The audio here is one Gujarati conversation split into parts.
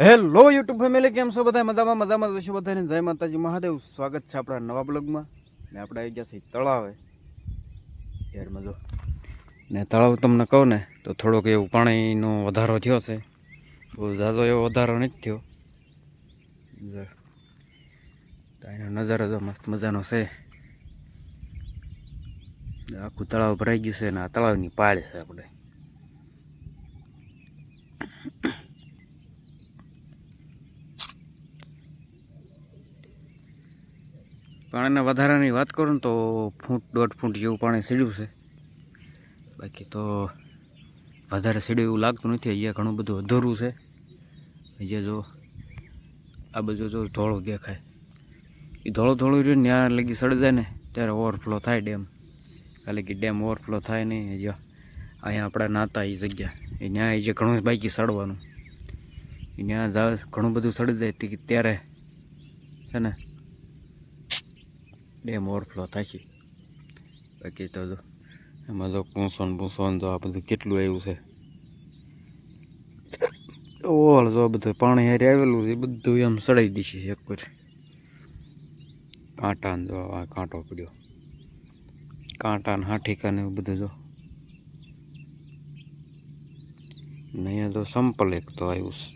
હેલો યુટ્યુબ ફેમિલી, કેમ છો બધા? મજામાં જશો બધાને. જય માતાજી મહાદેવ. સ્વાગત છે આપણા નવા બ્લોગમાં. ને આપણે આવી ગયા છીએ તળાવે યારમાં. જો ને તળાવ તમને કહું ને તો થોડોક એવું પાણીનો વધારો થયો છે. બહુ ઝાઝો એવો વધારો નથી થયો. તો એનો નજારો જો મસ્ત મજાનો છે. આખું તળાવ ભરાઈ ગયું છે ને આ તળાવની પાળ છે આપણે. પાણીના વધારાની વાત કરું ને તો 1.5 ફૂટ જેવું પાણી સીડ્યું છે. બાકી તો વધારે સીડ્યું એવું લાગતું નથી. અહીંયા ઘણું બધું અધૂરું છે. અહીંયા જો આ બધું જો ધોળું દેખાય, એ ધોળું રહ્યું ને ત્યાં લગી સડી જાય ને ત્યારે ઓવરફ્લો થાય ડેમ. ખાલી કે ડેમ ઓવરફ્લો થાય નહીં. જો અહીંયા આપણે નાતા એ જગ્યા એ ત્યાં જે ઘણું બાકી સડવાનું એ ત્યાં ઘણું બધું સડી જાય ત્યારે છે ને ડેમ ઓવરફ્લો થાય છે. બાકી તો જો એમાં જો પૂંસો જો આ બધું કેટલું આવ્યું છે. ઓળ જો બધું પાણી હારે આવેલું એ બધું એમ સડાઈ દીશે એક વાર. કાંટા જો આ કાંટો પડ્યો, કાંટા ને હાઠીકા ને એવું બધું જો. અહીંયા તો સંપલ એક તો આવ્યું છે.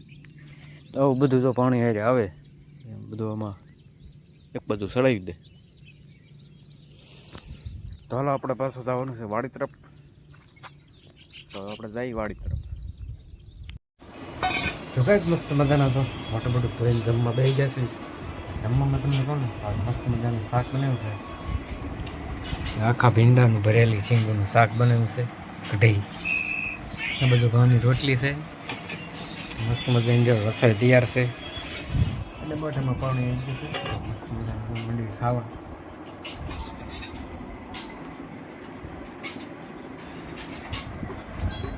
તો આવું બધું જો પાણી હારે આવે એમ બધું આમાં એક બધું સડાવી દે. તો હાલો આપણે પાછું જવાનું છે વાડી તરફ. તો આપણે જઈએ વાડી તરફ. જો કાંઈ મસ્ત મજાના તો મોટું મોટું ધોઈને જમવા બેસી જશે. જમવામાં તમને કહું ને મસ્ત મજાનું શાક બનાવ્યું છે. આખા ભીંડાનું ભરેલી સિંગનું શાક બનાવ્યું છે. કઢી આ બધું ઘઉંની રોટલી છે. મસ્ત મજાની જો રસોઈ તૈયાર છે. એટલે મોઢામાં પાણી આવી ગયું છે. મસ્ત મજાનું મંડી ખાવા.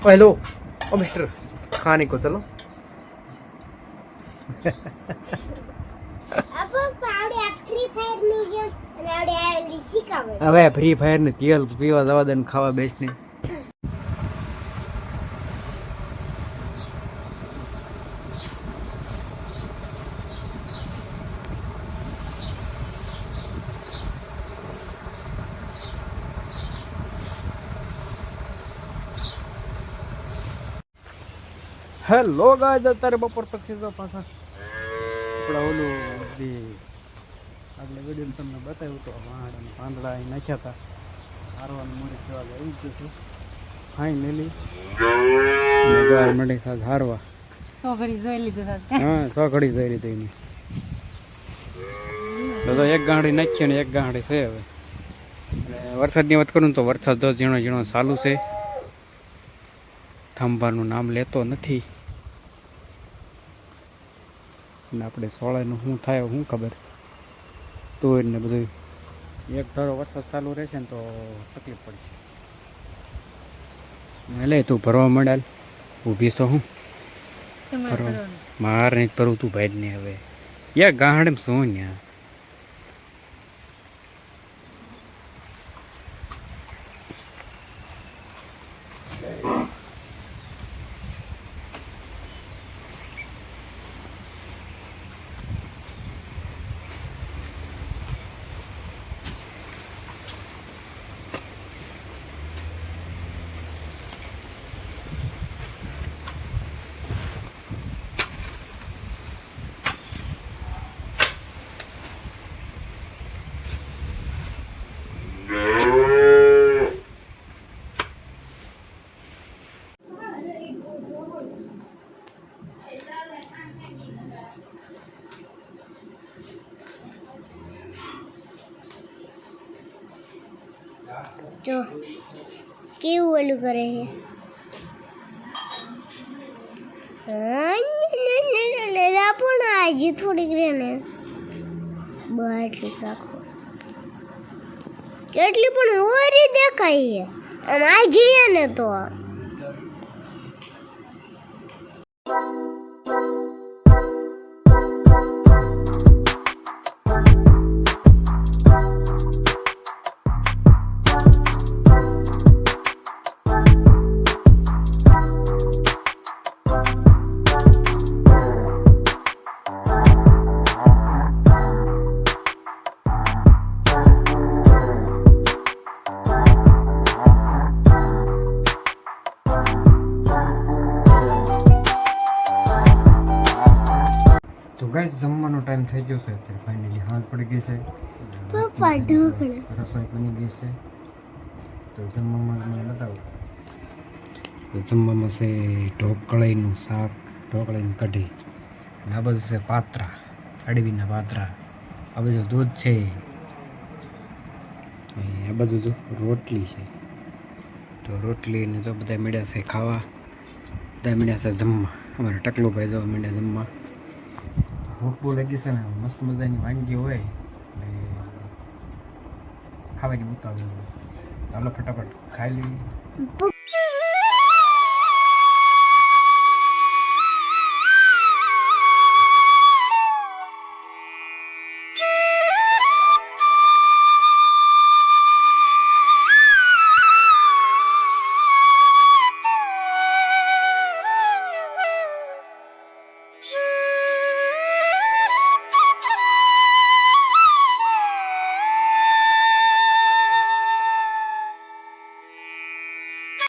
हेलो ओ मिस्टर, खाने को चलो. હવે ફ્રી ફાયર ને તેલ પીવા જવા દે ને ખાવા બેસ ને. હેલો ગાઈસ, અત્યારે બપોર પછી તો પાછા આપણા ઓલું જે આગળ વિડીયો તમને બતાવ્યું તો વાંડ અને પાંદડા અહીં નાખ્યા હતા. હારવાનું મોડી સેવા આવી ગયું છે ફાઇનલી. ગાય મંડી સાજ હારવા 100 ઘડી જોઈ લીધું. હા 100 ઘડી જોઈ લીધું એની. તો એક ગાંડી નાખી ને એક ગાંડી છે. હવે વરસાદની વાત કરું તો વરસાદ તો ઝીણો ઝીણો ચાલુ છે. થાંભાનું નામ લેતો નથી. ને આપણે સોળાનું શું થાય શું ખબર. તુવેર ને બધું એક ધારો વરસાદ ચાલુ રહેશે ને તો તકલીફ પડશે. લે તું ભરવા માંડાલ ઊભી છો હું માર નહીં કરું તું ભાઈ ને. હવે યા ગાહડે શું ન્યા जो કેવું ઓલું કરે છે. લેલા પણ આજે થોડીક રે ને બાટલી રાખો કેટલી પણ ઓરી દેખાય આમ આ જઈએ ને તો. ગાઈસ જમવાનો ટાઈમ થઈ ગયો છે અત્યારે ફાઇનલી સાંજ પડી ગઈ છે પપ્પા ઢોકળા રસોઈ બની ગઈ છે તો જમવામાં તમને બતાવું તો જમવામાં છે ઢોકળીનું શાક ઢોકળીની કઢી અને આ બધું છે પાત્રા અડવીના પાત્રા આ બધું દૂધ છે અને આ બધું જો રોટલી છે તો રોટલીને તો બધા મીડા છે ખાવા બધા મીડા છે જમવા અમારા ટકલુભાઈ જો મીડા જમવા ભૂખ બહુ લાગી છે ને મસ્ત મજાની વાનગી હોય એટલે ખાવાની ઉતાવળ ચાલો ફટાફટ ખાઈ લઈએ